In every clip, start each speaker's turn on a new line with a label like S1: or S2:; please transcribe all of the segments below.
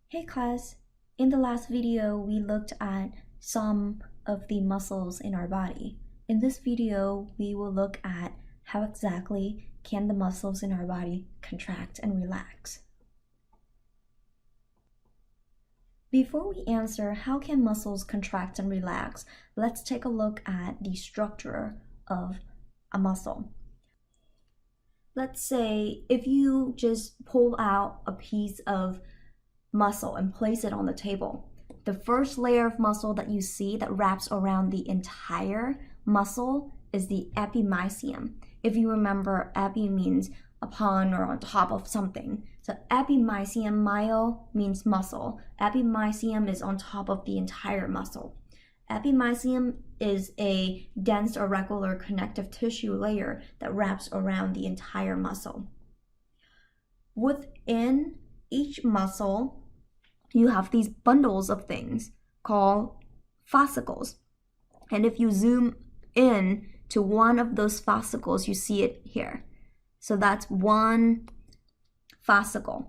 S1: Hey class, in the last video we looked at some of the muscles in our body. In this video we will look at how exactly can the muscles in our body contract and relax. Before we answer how can muscles contract and relax, let's take a look at the structure of a muscle. Let's say if you just pull out a piece of muscle and place it on the table. The first layer of muscle that you see that wraps around the entire muscle is the epimysium. If you remember, epi means upon or on top of something. So epimysium, myo means muscle. Epimysium is on top of the entire muscle. Epimysium is a dense or regular connective tissue layer that wraps around the entire muscle. Within each muscle, you have these bundles of things called fascicles. And if you zoom in to one of those fascicles, you see it here. So that's one fascicle.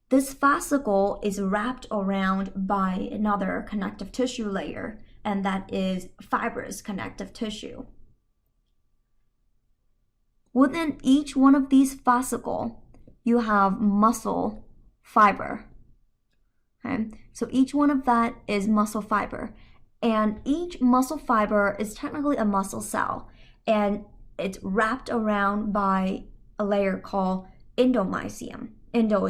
S1: This fascicle is wrapped around by another connective tissue layer, and that is fibrous connective tissue. Within each one of these fascicles, you have muscle fiber. Okay? So each one of that is muscle fiber. And each muscle fiber is technically a muscle cell. And it's wrapped around by a layer called endomysium. Endo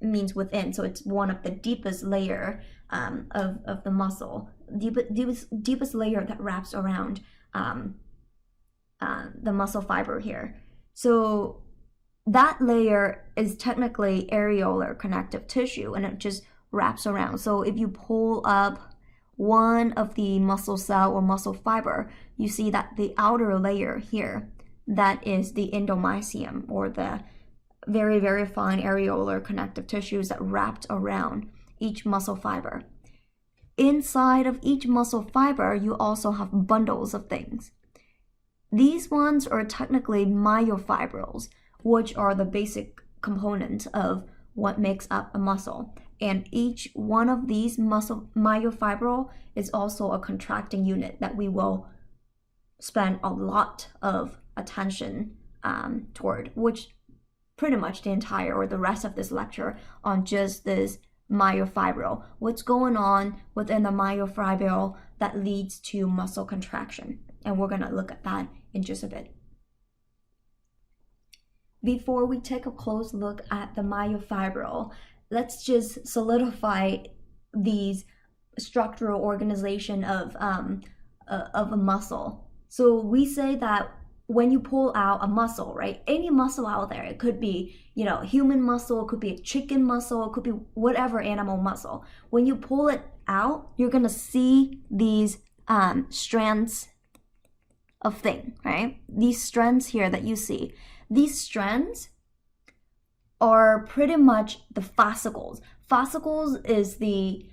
S1: means within, so it's one of the deepest layer of the muscle. Deepest layer that wraps around the muscle fiber here. So that layer is technically areolar connective tissue, and it just wraps around. So if you pull up one of the muscle cell or muscle fiber, you see that the outer layer here, that is the endomysium, or the very, very fine areolar connective tissues that wrapped around each muscle fiber. Inside of each muscle fiber, you also have bundles of things. These ones are technically myofibrils, which are the basic components of what makes up a muscle. And each one of these muscle myofibril is also a contracting unit that we will spend a lot of attention toward, which pretty much the entire or the rest of this lecture on just this myofibril. What's going on within the myofibril that leads to muscle contraction. And we're going to look at that in just a bit. Before we take a close look at the myofibril, let's just solidify these structural organization of a muscle. So we say that when you pull out a muscle, right? Any muscle out there, it could be, human muscle, it could be a chicken muscle, it could be whatever animal muscle. When you pull it out, you're gonna see these strands of thing, right? These strands here that you see. These strands are pretty much the fascicles. Fascicles is the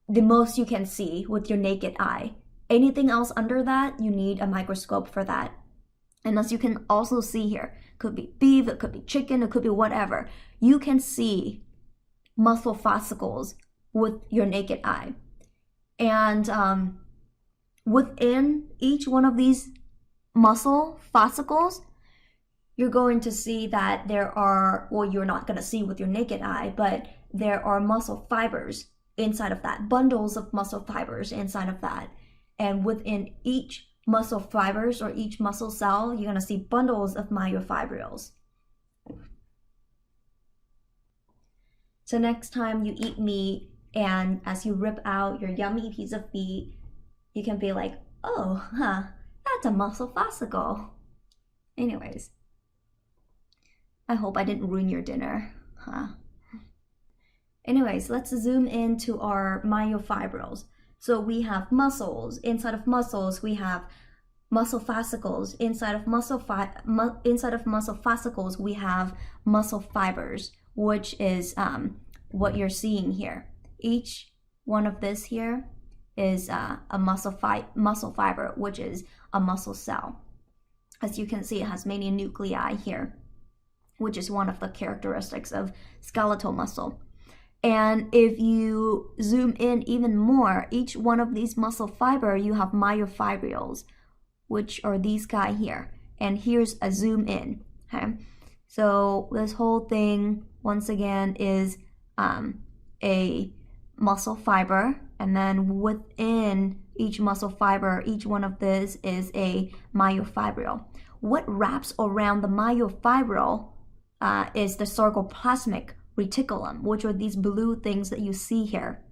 S1: most you can see with your naked eye. Anything else under that, you need a microscope for that. And as you can also see here, it could be beef, it could be chicken, it could be whatever. You can see muscle fascicles with your naked eye. And within each one of these muscle fascicles, you're going to see that there are, well, you're not going to see with your naked eye, but there are muscle fibers inside of that, bundles of muscle fibers inside of that. And within each muscle fibers or each muscle cell, you're going to see bundles of myofibrils. So next time you eat meat, and as you rip out your yummy piece of meat, you can be like, oh, that's a muscle fascicle. Anyways, I hope I didn't ruin your dinner, Anyways, let's zoom into our myofibrils. So we have muscles. Inside of muscles, we have muscle fascicles. Inside of muscle fascicles, we have muscle fibers, which is what you're seeing here. Each one of this here is a muscle fiber, which is a muscle cell. As you can see, it has many nuclei here. which is one of the characteristics of skeletal muscle. And if you zoom in even more, each one of these muscle fiber, you have myofibrils, which are these guys here. And here's a zoom in. Okay, so this whole thing, once again, is a muscle fiber, and then within each muscle fiber, each one of this is a myofibril. What wraps around the myofibril is the sarcoplasmic reticulum, which are these blue things that you see here.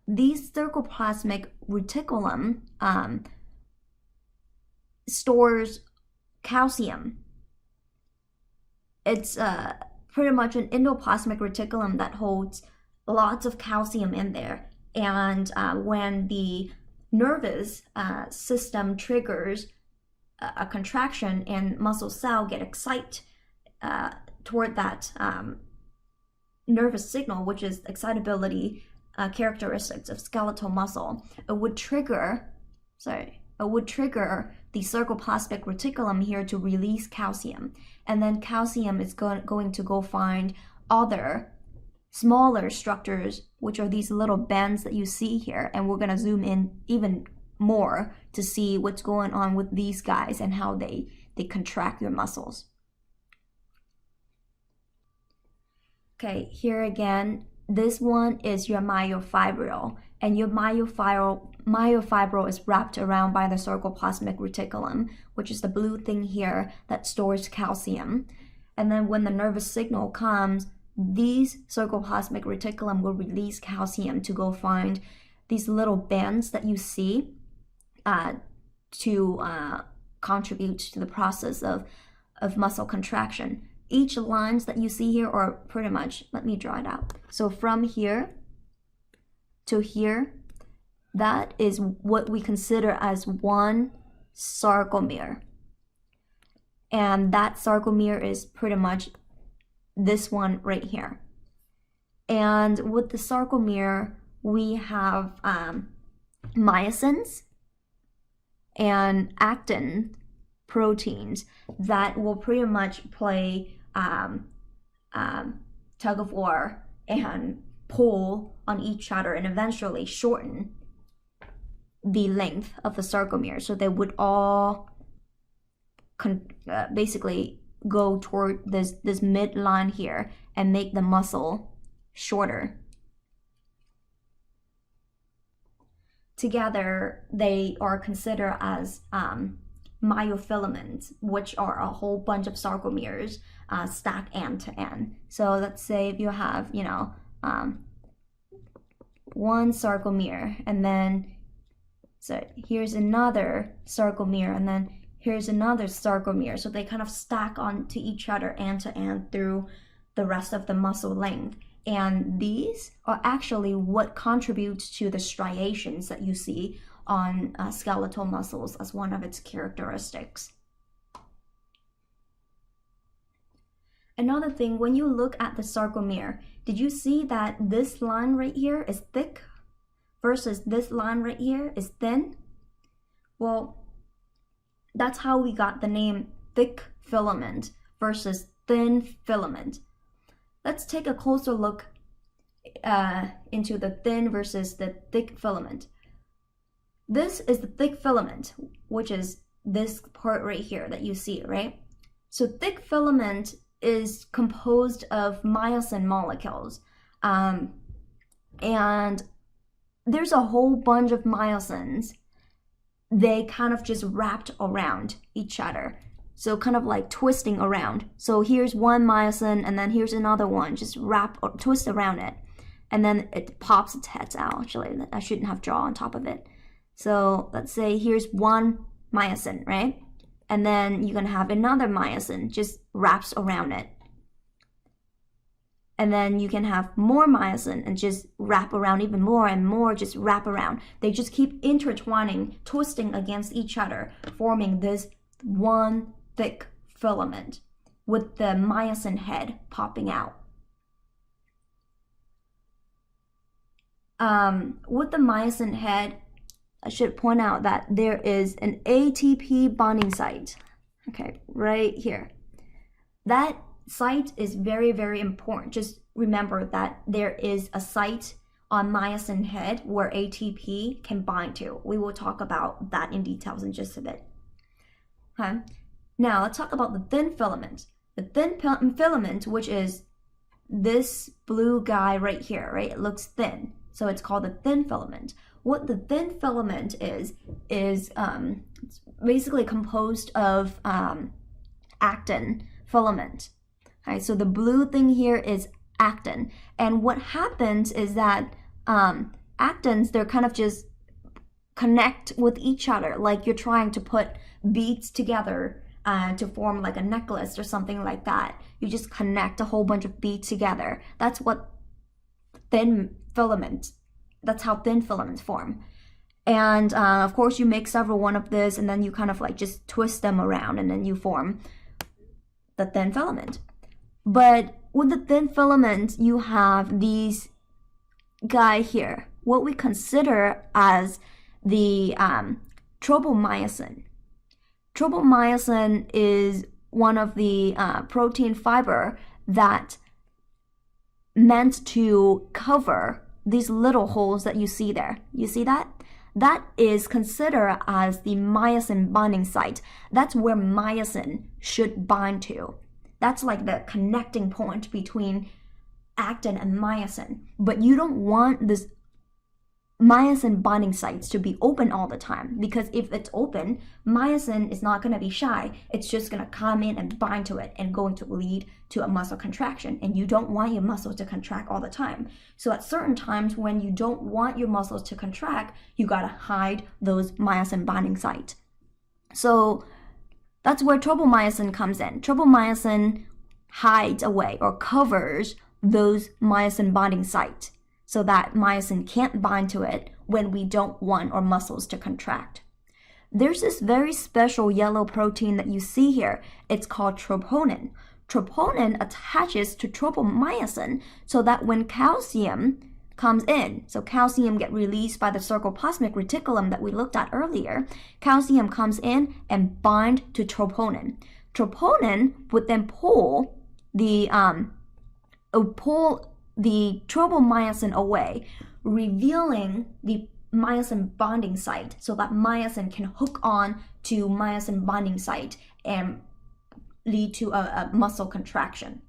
S1: These sarcoplasmic reticulum stores calcium. It's pretty much an endoplasmic reticulum that holds lots of calcium in there. And when the nervous system triggers a contraction and muscle cell get excited toward that nervous signal, which is excitability characteristics of skeletal muscle, it would trigger the sarcoplasmic reticulum here to release calcium. And then calcium is going to go find other smaller structures, which are these little bands that you see here. And we're going to zoom in even more to see what's going on with these guys and how they contract your muscles. Okay, here again, this one is your myofibril, and your myofibril is wrapped around by the sarcoplasmic reticulum, which is the blue thing here that stores calcium. And then when the nervous signal comes, these sarcoplasmic reticulum will release calcium to go find these little bands that you see to contribute to the process of muscle contraction. Each lines that you see here are pretty much, let me draw it out. So from here to here, that is what we consider as one sarcomere. And that sarcomere is pretty much this one right here. And with the sarcomere, we have myosins and actin proteins that will pretty much play tug of war and pull on each other and eventually shorten the length of the sarcomere. So they would all basically go toward this midline here and make the muscle shorter. Together, they are considered as myofilaments, which are a whole bunch of sarcomeres stacked end to end. So let's say if you have, one sarcomere, and then so here's another sarcomere, and then here's another sarcomere. So they kind of stack onto each other end to end through the rest of the muscle length. And these are actually what contributes to the striations that you see on skeletal muscles as one of its characteristics. Another thing, when you look at the sarcomere, did you see that this line right here is thick versus this line right here is thin? Well, that's how we got the name thick filament versus thin filament. Let's take a closer look into the thin versus the thick filament. This is the thick filament, which is this part right here that you see, right? So thick filament is composed of myosin molecules. And there's a whole bunch of myosins. They kind of just wrapped around each other. So kind of like twisting around. So here's one myosin and then here's another one. Just wrap or twist around it. And then it pops its head out. Actually, I shouldn't have drawn on top of it. So let's say here's one myosin, right? And then you're going to have another myosin just wraps around it. And then you can have more myosin and just wrap around even more and more, just wrap around. They just keep intertwining, twisting against each other, forming this one thick filament with the myosin head popping out. With the myosin head, I should point out that there is an ATP bonding site, okay, right here. That site is very, very important. Just remember that there is a site on myosin head where ATP can bind to. We will talk about that in details in just a bit. Okay. Now let's talk about the thin filament. The thin filament, which is this blue guy right here, right? It looks thin, so it's called the thin filament. What the thin filament is it's basically composed of actin filament. Okay, so the blue thing here is actin, and what happens is that actins, they're kind of just connect with each other, like you're trying to put beads together to form like a necklace or something like that. You just connect a whole bunch of beads together. That's what thin filament, that's how thin filaments form. And of course you make several one of this, and then you kind of like just twist them around, and then you form the thin filament. But with the thin filament, you have these guy here, what we consider as the tropomyosin. Tropomyosin is one of the protein fiber that meant to cover these little holes that you see there. You see that? That is considered as the myosin binding site. That's where myosin should bind to. That's like the connecting point between actin and myosin. But you don't want this myosin binding sites to be open all the time, because if it's open, myosin is not going to be shy. It's just going to come in and bind to it and going to lead to a muscle contraction, and you don't want your muscles to contract all the time. So at certain times when you don't want your muscles to contract, you got to hide those myosin binding sites. So that's where tropomyosin comes in. Tropomyosin hides away or covers those myosin binding sites, so that myosin can't bind to it when we don't want our muscles to contract. There's this very special yellow protein that you see here. It's called troponin. Troponin attaches to tropomyosin so that when calcium comes in, so calcium gets released by the sarcoplasmic reticulum that we looked at earlier, calcium comes in and bind to troponin. Troponin would then pull the tropomyosin away, revealing the myosin bonding site so that myosin can hook on to myosin bonding site and lead to a muscle contraction.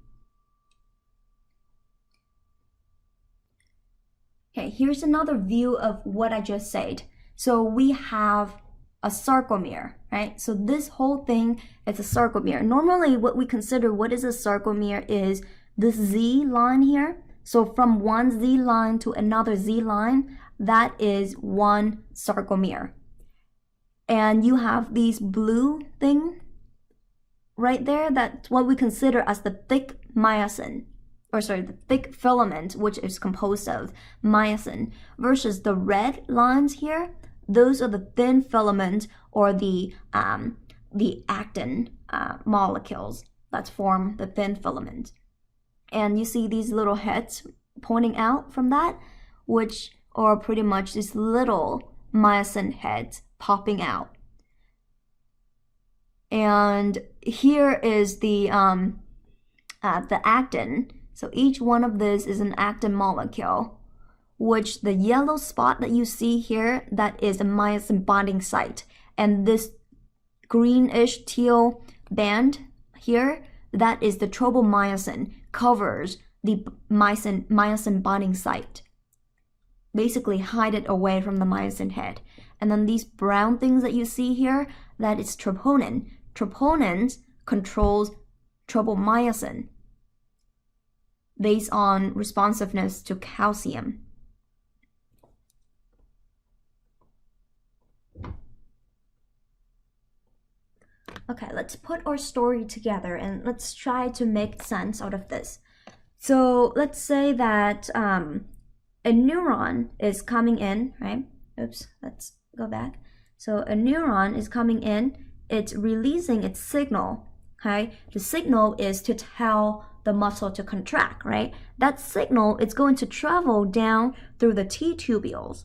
S1: Okay, here's another view of what I just said. So we have a sarcomere, right? So this whole thing is a sarcomere. Normally what we consider what is a sarcomere is this Z line here. So from one Z line to another Z line, that is one sarcomere. And you have these blue thing right there, that's what we consider as the thick myosin, or sorry, the thick filament, which is composed of myosin, versus the red lines here. Those are the thin filament, or the actin molecules that form the thin filament. And you see these little heads pointing out from that, which are pretty much these little myosin heads popping out. And here is the actin. So each one of this is an actin molecule, which the yellow spot that you see here, that is a myosin bonding site. And this greenish teal band here, that is the tropomyosin, covers the myosin bonding site. Basically hide it away from the myosin head. And then these brown things that you see here, that is troponin. Troponin controls tropomyosin based on responsiveness to calcium. Okay, let's put our story together and let's try to make sense out of this. So let's say that a neuron is coming in, right? Oops, let's go back. So a neuron is coming in, it's releasing its signal, okay? The signal is to tell the muscle to contract, right? That signal is going to travel down through the T-tubules.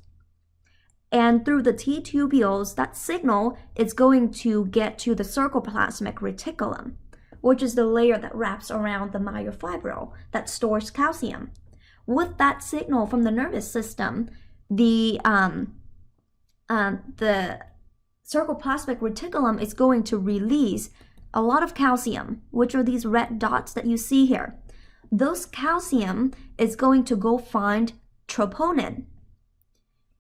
S1: And through the T-tubules, that signal is going to get to the sarcoplasmic reticulum, which is the layer that wraps around the myofibril that stores calcium. With that signal from the nervous system, the sarcoplasmic reticulum is going to release a lot of calcium, which are these red dots that you see here. Those calcium is going to go find troponin.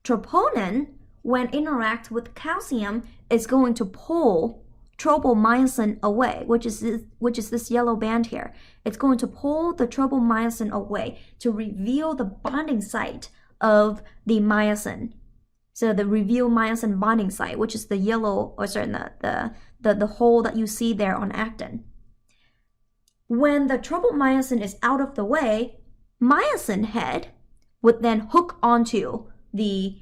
S1: Troponin, when interact with calcium, is going to pull tropomyosin away, which is this yellow band here. It's going to pull the tropomyosin away to reveal the bonding site of the myosin. So the reveal myosin bonding site, which is the yellow, or sorry, the hole that you see there on actin. When the tropomyosin is out of the way, myosin head would then hook onto the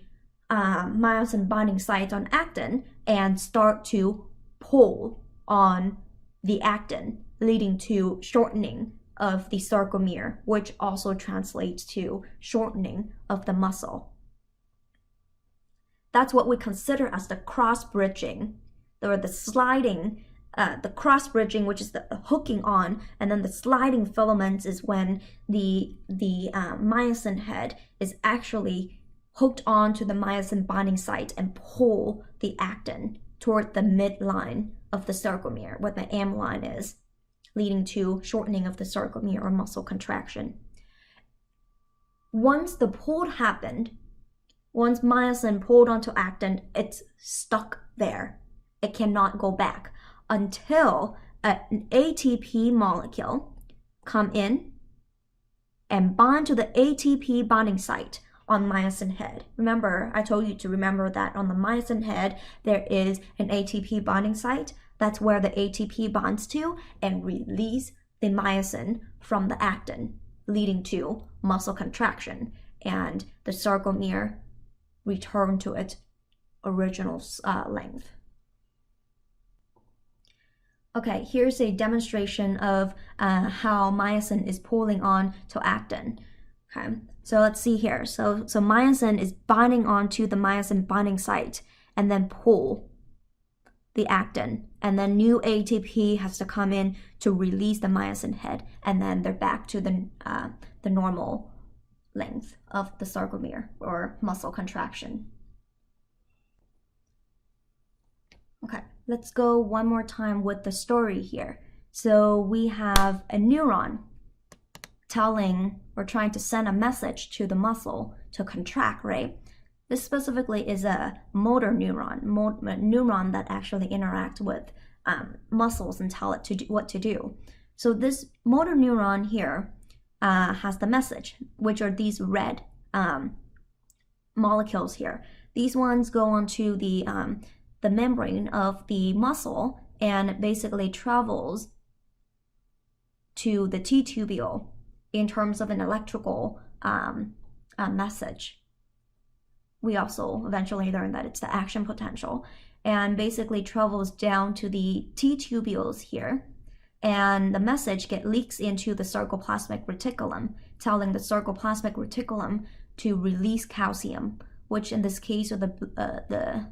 S1: myosin bonding site on actin and start to pull on the actin, leading to shortening of the sarcomere, which also translates to shortening of the muscle. That's what we consider as the cross-bridging, or the sliding, the cross-bridging, which is the hooking on, and then the sliding filaments is when the myosin head is actually hooked on to the myosin bonding site and pull the actin toward the midline of the sarcomere, where the M line is, leading to shortening of the sarcomere or muscle contraction. Once the pull happened, once myosin pulled onto actin, it's stuck there. It cannot go back until an ATP molecule come in and bond to the ATP bonding site on myosin head. Remember, I told you to remember that on the myosin head, there is an ATP bonding site. That's where the ATP bonds to and release the myosin from the actin, leading to muscle contraction and the sarcomere return to its original length. Okay, here's a demonstration of how myosin is pulling on to actin. Okay, so let's see here. So myosin is binding onto the myosin bonding site and then pull the actin, and then new ATP has to come in to release the myosin head, and then they're back to the normal length of the sarcomere or muscle contraction. Okay, let's go one more time with the story here. So we have a neuron telling or trying to send a message to the muscle to contract, right? This specifically is a motor neuron, neuron that actually interacts with muscles and tell it to do what to do. So this motor neuron here has the message, which are these red molecules here. These ones go onto the membrane of the muscle and basically travels to the T-tubule in terms of an electrical message. We also eventually learn that it's the action potential, and basically travels down to the T-tubules here, and the message leaks into the sarcoplasmic reticulum, telling the sarcoplasmic reticulum to release calcium, which in this case are the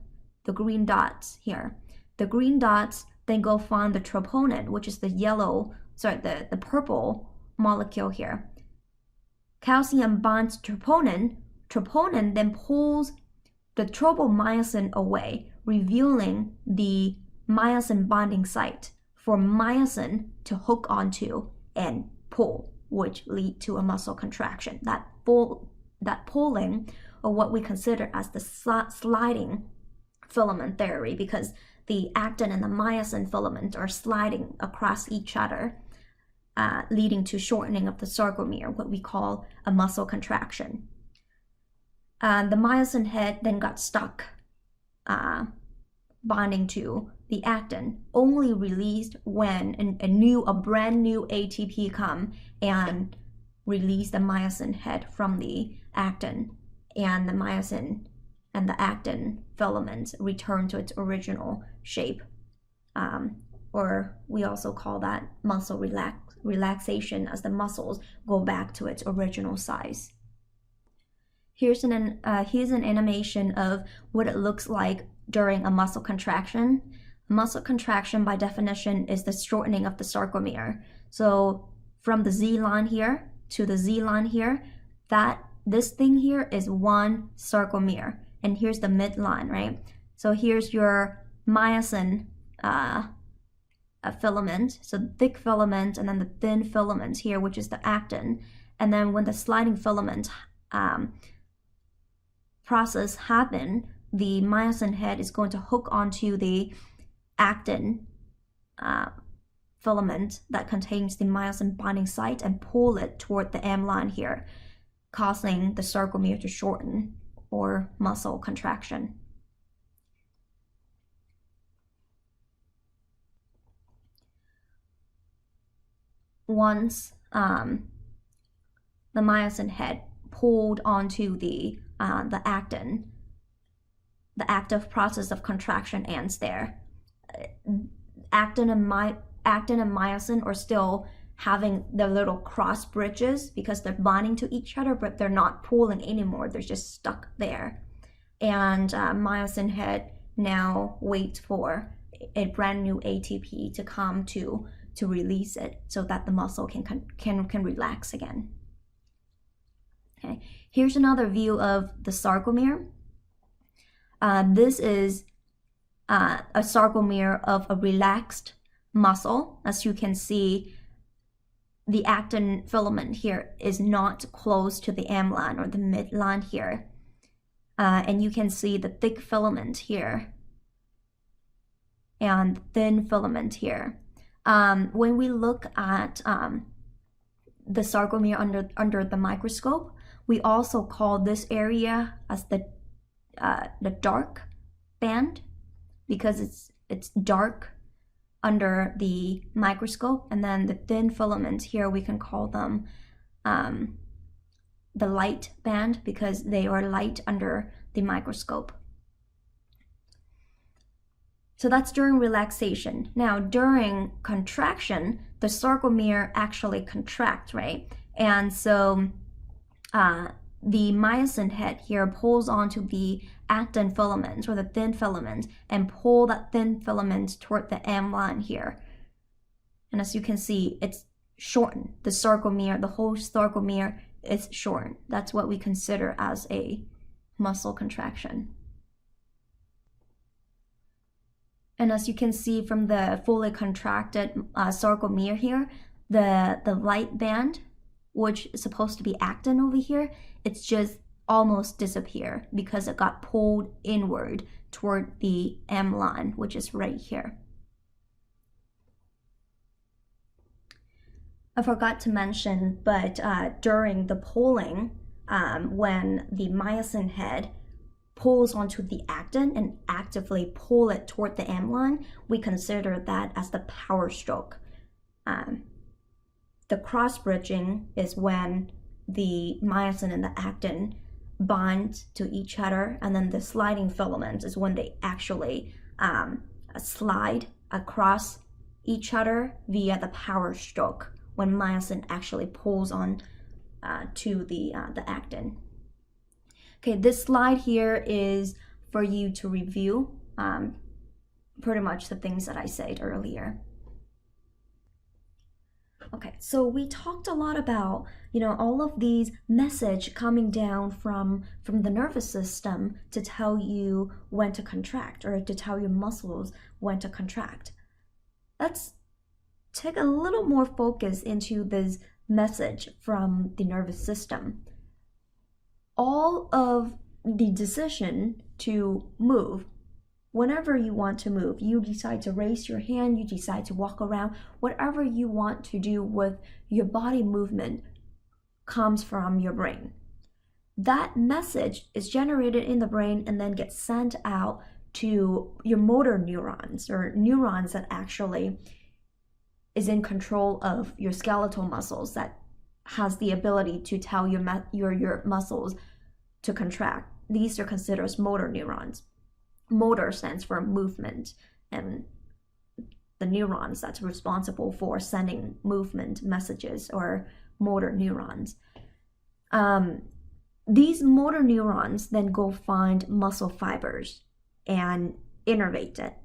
S1: green dots here. The green dots then go find the troponin, which is the purple molecule here. Calcium bonds troponin. Troponin then pulls the tropomyosin away, revealing the myosin bonding site for myosin to hook onto and pull, which lead to a muscle contraction. That pulling, or what we consider as the sliding filament theory, because the actin and the myosin filament are sliding across each other, leading to shortening of the sarcomere, what we call a muscle contraction. The myosin head then got stuck bonding to the actin, only released when a brand new ATP come and release the myosin head from the actin, and the myosin and the actin filaments return to its original shape, or we also call that muscle relaxation, as the muscles go back to its original size. Here's an animation of what it looks like during a muscle contraction. muscle contraction by definition is the shortening of the sarcomere. So from the Z line here to the Z line here, this thing here is one sarcomere. And here's the midline, right? So here's your myosin filament, so the thick filament, and then the thin filament here, which is the actin. And then when the sliding filament process happen, the myosin head is going to hook onto the actin filament that contains the myosin binding site and pull it toward the M line here, causing the sarcomere to shorten or muscle contraction. Once the myosin head pulled onto the actin, the active process of contraction ends there. Actin and myosin are still having their little cross bridges because they're bonding to each other, but they're not pulling anymore. They're just stuck there. And myosin head now waits for a brand new ATP to come to release it so that the muscle can relax again. Okay, here's another view of the sarcomere. This is a sarcomere of a relaxed muscle. As you can see, the actin filament here is not close to the M line or the midline here. And you can see the thick filament here and thin filament here. When we look at the sarcomere under the microscope, we also call this area as the dark band because it's dark under the microscope, and then the thin filaments here we can call them the light band because they are light under the microscope. So that's during relaxation. Now, during contraction, the sarcomere actually contracts, right? And so the myosin head here pulls onto the actin filament or the thin filament and pull that thin filament toward the M line here. And as you can see, it's shortened. The sarcomere, the whole sarcomere is shortened. That's what we consider as a muscle contraction. And as you can see from the fully contracted sarcomere here, the light band, which is supposed to be actin over here, it's just almost disappear because it got pulled inward toward the M line, which is right here. I forgot to mention, but during the pulling, when the myosin head pulls onto the actin and actively pull it toward the M line, we consider that as the power stroke. The cross bridging is when the myosin and the actin bond to each other, and then the sliding filament is when they actually slide across each other via the power stroke, when myosin actually pulls on to the actin. Okay, this slide here is for you to review pretty much the things that I said earlier. Okay, so we talked a lot about, all of these message coming down from the nervous system to tell you when to contract or to tell your muscles when to contract. Let's take a little more focus into this message from the nervous system. All of the decision to move, whenever you want to move, you decide to raise your hand, you decide to walk around, whatever you want to do with your body movement comes from your brain. That message is generated in the brain and then gets sent out to your motor neurons, or neurons that actually is in control of your skeletal muscles, that has the ability to tell your muscles to contract. These are considered as motor neurons. Motor stands for movement, and the neurons that's responsible for sending movement messages or motor neurons. These motor neurons then go find muscle fibers and innervate it.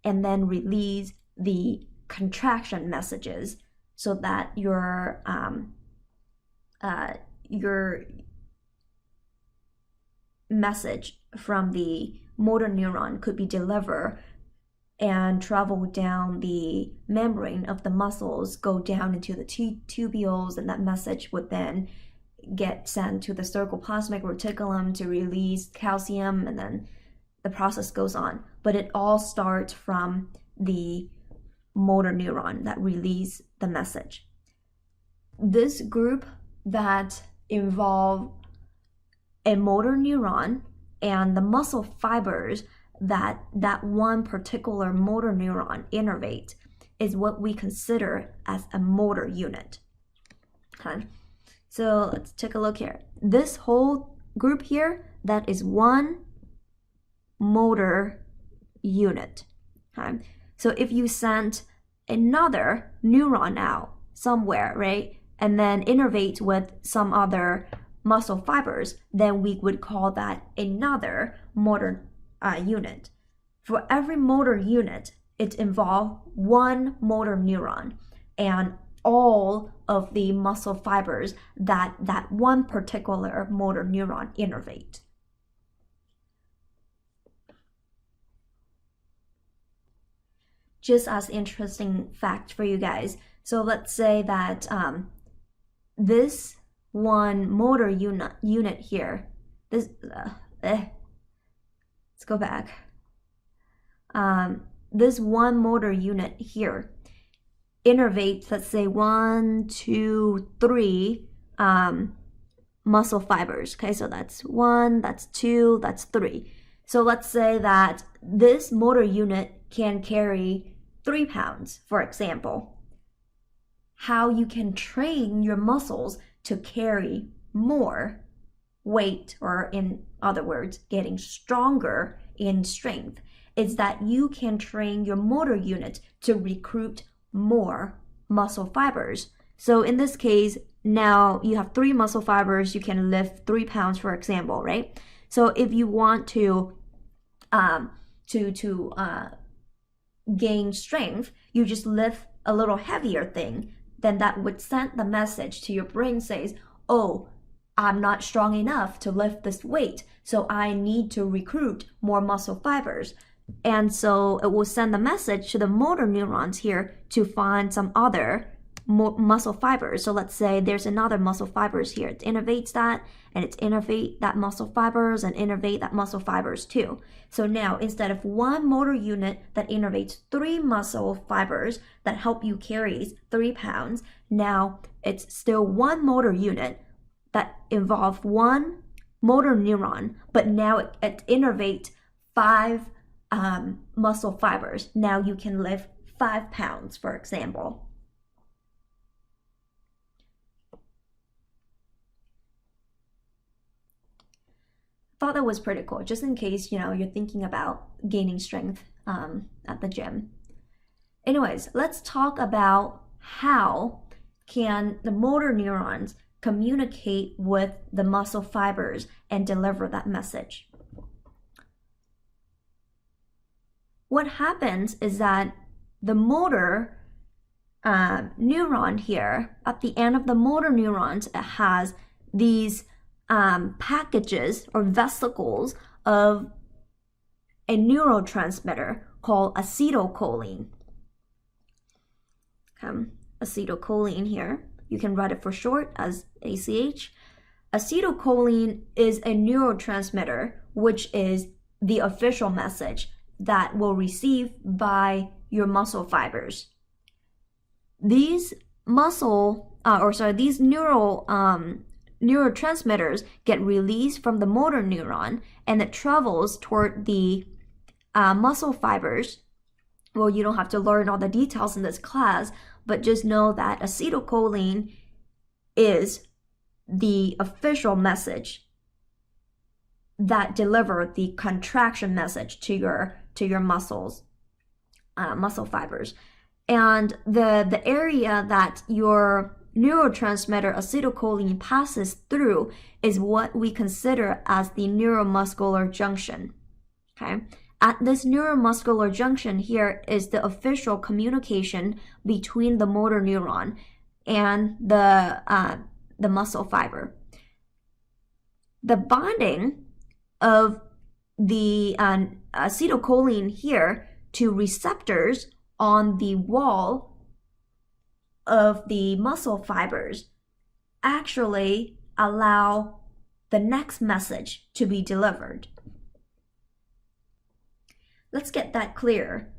S1: and then release the contraction messages so that your message from the motor neuron could be delivered and travel down the membrane of the muscles, go down into the tubules, and that message would then get sent to the ceruloplasmic reticulum to release calcium, and then the process goes on. But it all starts from the motor neuron that release the message. This group that involve a motor neuron and the muscle fibers that one particular motor neuron innervate is what we consider as a motor unit. Okay, so let's take a look here. This whole group here, that is one motor unit. Okay, so if you sent another neuron out somewhere, right, and then innervate with some other muscle fibers, then we would call that another motor unit. For every motor unit, it involves one motor neuron and all of the muscle fibers that one particular motor neuron innervate. Just as interesting fact for you guys. So let's say that this one motor unit here, let's go back. This one motor unit here innervates, let's say 1, 2, 3 muscle fibers. Okay, so that's 1, that's 2, that's 3. So let's say that this motor unit can carry 3 pounds, for example. How you can train your muscles to carry more weight, or in other words, getting stronger in strength, is that you can train your motor unit to recruit more muscle fibers. So in this case, now you have 3 muscle fibers, you can lift 3 pounds, for example, right? So if you want to gain strength, you just lift a little heavier thing, then that would send the message to your brain says, oh, I'm not strong enough to lift this weight, so I need to recruit more muscle fibers. And so it will send the message to the motor neurons here to find some other muscle fibers. So let's say there's another muscle fibers here. It innervates that, and it's innervate that muscle fibers and innervate that muscle fibers too. So now instead of one motor unit that innervates 3 muscle fibers that help you carry 3 pounds, now it's still one motor unit that involves one motor neuron, but now it innervates 5 muscle fibers. Now you can lift 5 pounds, for example. Thought that was pretty cool, just in case, you're thinking about gaining strength at the gym. Anyways, let's talk about how can the motor neurons communicate with the muscle fibers and deliver that message. What happens is that the motor neuron here, at the end of the motor neurons, it has these packages or vesicles of a neurotransmitter called acetylcholine. Acetylcholine here, you can write it for short as ACH. Acetylcholine is a neurotransmitter, which is the official message that will receive by your muscle fibers. These neurotransmitters get released from the motor neuron, and it travels toward the muscle fibers. Well, you don't have to learn all the details in this class, but just know that acetylcholine is the official message that delivers the contraction message to your muscles, muscle fibers. And the area that your neurotransmitter acetylcholine passes through is what we consider as the neuromuscular junction. Okay, At this neuromuscular junction here is the official communication between the motor neuron and the muscle fiber. The bonding of the acetylcholine here to receptors on the wall of the muscle fibers actually allow the next message to be delivered. Let's get that clear.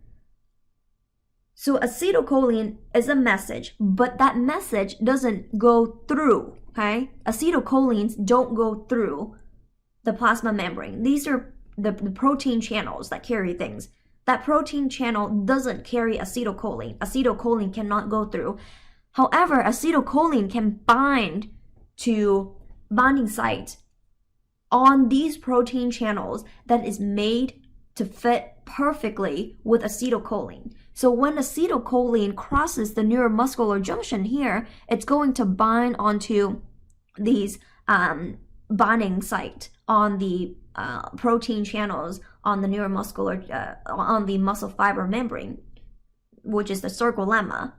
S1: So acetylcholine is a message, but that message doesn't go through, okay? Acetylcholines don't go through the plasma membrane. These are the protein channels that carry things. That protein channel doesn't carry acetylcholine. Acetylcholine cannot go through. However, acetylcholine can bind to binding sites on these protein channels that is made to fit perfectly with acetylcholine. So when acetylcholine crosses the neuromuscular junction here, it's going to bind onto these binding site on the protein channels on the neuromuscular, on the muscle fiber membrane, which is the sarcolemma.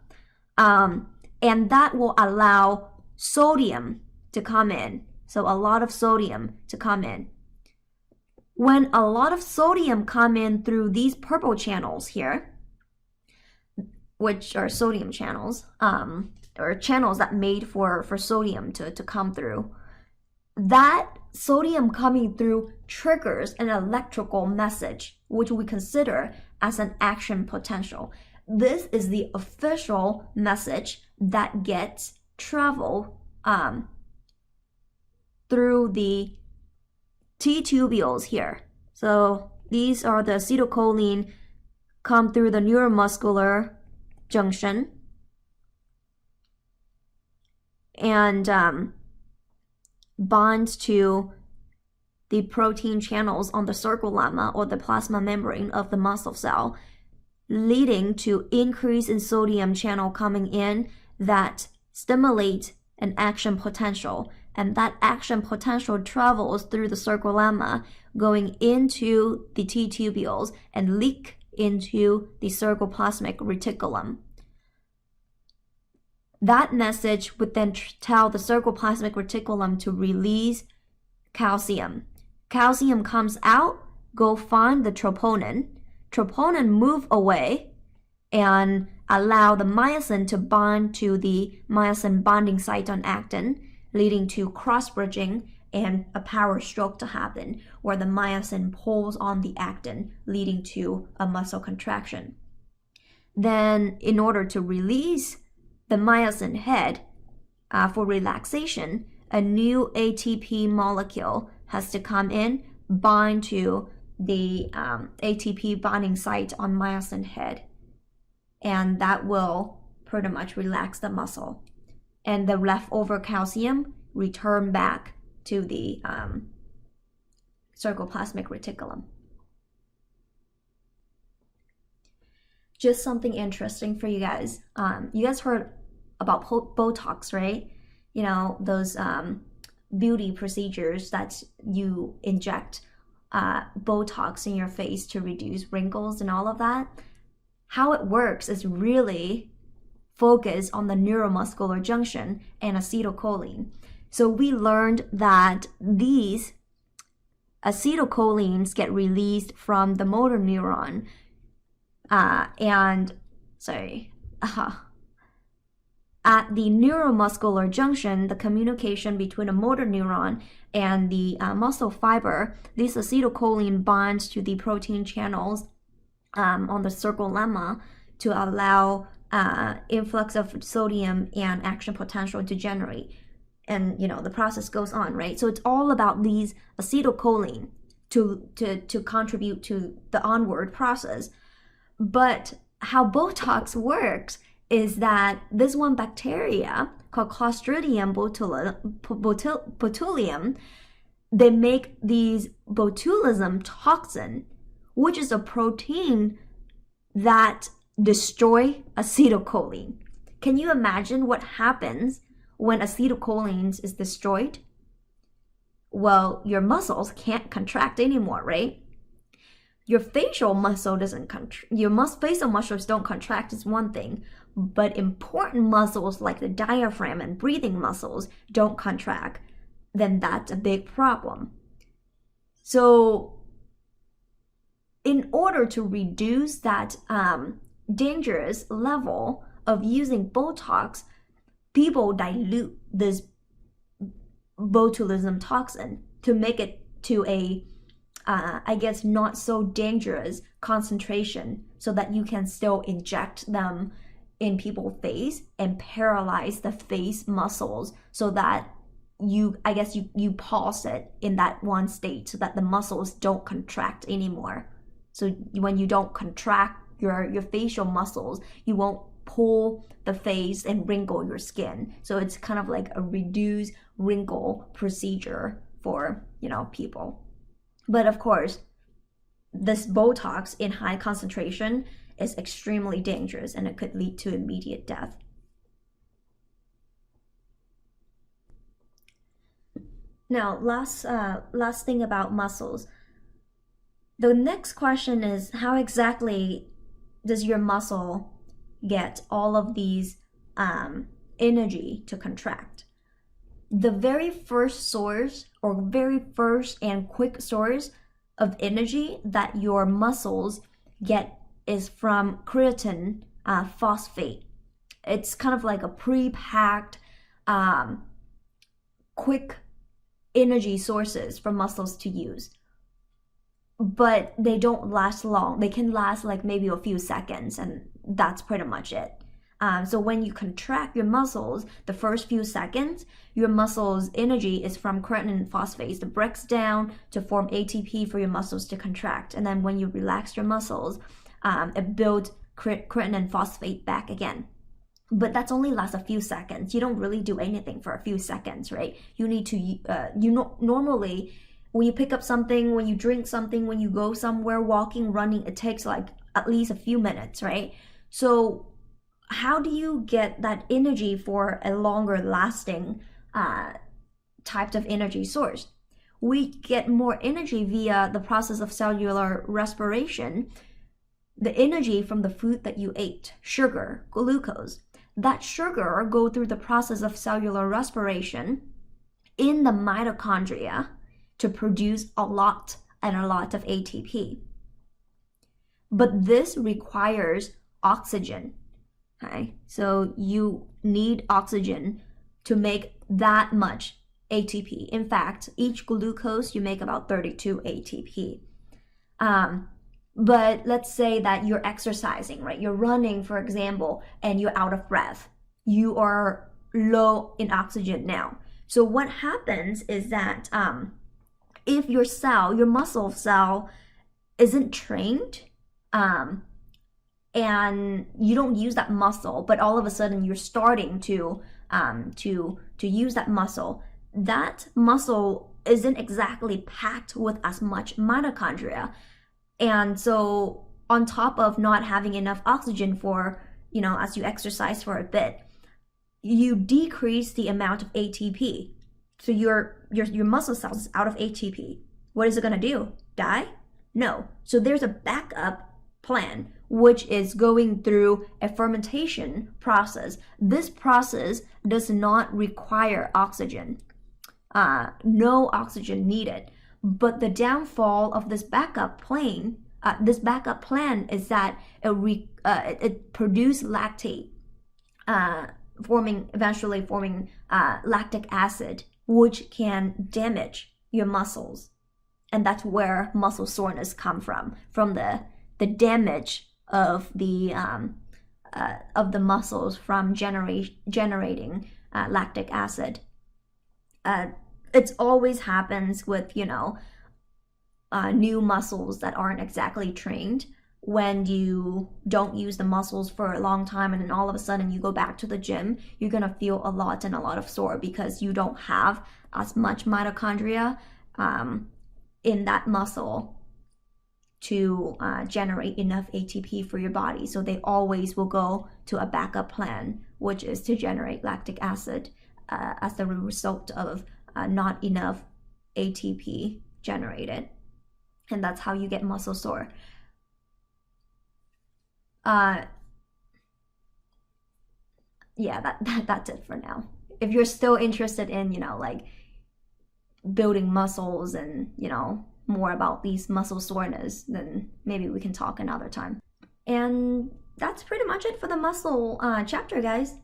S1: And that will allow sodium to come in. So a lot of sodium to come in. When a lot of sodium come in through these purple channels here, which are sodium channels, or channels that made for sodium to come through, that sodium coming through triggers an electrical message, which we consider as an action potential. This is the official message that gets travel through the T-tubules here. So these are the acetylcholine come through the neuromuscular junction and bonds to the protein channels on the sarcolemma or the plasma membrane of the muscle cell, leading to increase in sodium channel coming in that stimulate an action potential. And that action potential travels through the sarcolemma, going into the T-tubules and leak into the sarcoplasmic reticulum. That message would then tell the sarcoplasmic reticulum to release calcium. Calcium comes out, go find the troponin. Troponin move away and allow the myosin to bind to the myosin bonding site on actin, leading to cross-bridging and a power stroke to happen, where the myosin pulls on the actin, leading to a muscle contraction. Then, in order to release the myosin head for relaxation, a new ATP molecule has to come in, bind to the ATP bonding site on myosin head, and that will pretty much relax the muscle. And the leftover calcium return back to the sarcoplasmic reticulum. Just something interesting for you guys. You guys heard about Botox, right? You know, those beauty procedures that you inject Botox in your face to reduce wrinkles and all of that. How it works is really focus on the neuromuscular junction and acetylcholine. So we learned that these acetylcholines get released from the motor neuron at the neuromuscular junction, the communication between a motor neuron and the muscle fiber, this acetylcholine binds to the protein channels on the sarcolemma to allow influx of sodium and action potential to generate. And, you know, the process goes on, right? So it's all about these acetylcholine to contribute to the onward process. But how Botox works is that this one bacteria called Clostridium botulinum, they make these botulism toxin, which is a protein that destroy acetylcholine. Can you imagine what happens when acetylcholine is destroyed? Well, your muscles can't contract anymore, right? Your facial muscle doesn't facial muscles don't contract is one thing, but important muscles like the diaphragm and breathing muscles don't contract, then that's a big problem. So in order to reduce that dangerous level of using Botox, people dilute this botulism toxin to make it to a I guess not so dangerous concentration, so that you can still inject them in people's face and paralyze the face muscles, so that you pause it in that one state so that the muscles don't contract anymore. So when you don't contract your facial muscles, you won't pull the face and wrinkle your skin. So it's kind of like a reduced wrinkle procedure for, people. But of course, this Botox in high concentration is extremely dangerous, and it could lead to immediate death. Now, last thing about muscles. The next question is, how exactly does your muscle get all of these energy to contract? The very first source, or very first and quick source of energy that your muscles get is from creatine phosphate. It's kind of like a pre-packed quick energy sources for muscles to use, but they don't last long. They can last like maybe a few seconds, and that's pretty much it. So when you contract your muscles, the first few seconds, your muscles' energy is from creatine phosphate. It breaks down to form ATP for your muscles to contract. And then when you relax your muscles, it builds creatine phosphate back again. But that's only lasts a few seconds. You don't really do anything for a few seconds, right? You need to, normally, when you pick up something, when you drink something, when you go somewhere, walking, running, it takes like at least a few minutes, right? So how do you get that energy for a longer lasting type of energy source? We get more energy via the process of cellular respiration, the energy from the food that you ate, sugar, glucose. That sugar go through the process of cellular respiration in the mitochondria to produce a lot of ATP. But this requires oxygen. Okay, so you need oxygen to make that much ATP. In fact, each glucose you make about 32 ATP. But let's say that you're exercising, right? You're running, for example, and you're out of breath. You are low in oxygen now. So what happens is that if your muscle cell isn't trained, and you don't use that muscle, but all of a sudden you're starting to use that muscle isn't exactly packed with as much mitochondria. And so on top of not having enough oxygen for, as you exercise for a bit, you decrease the amount of ATP. So your muscle cells is out of ATP. What is it going to do? Die? No. So there's a backup plan, which is going through a fermentation process. This process does not require oxygen. No oxygen needed. But the downfall of this backup plan is that it produces lactate, eventually forming lactic acid, which can damage your muscles. And that's where muscle soreness comes from the damage of the muscles from generating lactic acid. It always happens with new muscles that aren't exactly trained. When you don't use the muscles for a long time, and then all of a sudden you go back to the gym, you're gonna feel a lot of sore because you don't have as much mitochondria in that muscle to generate enough ATP for your body. So they always will go to a backup plan, which is to generate lactic acid as the result of not enough ATP generated. and that's how you get muscle sore. Yeah, that's it for now. If you're still interested in, like building muscles and, more about these muscle soreness, then maybe we can talk another time. And that's pretty much it for the muscle chapter, guys.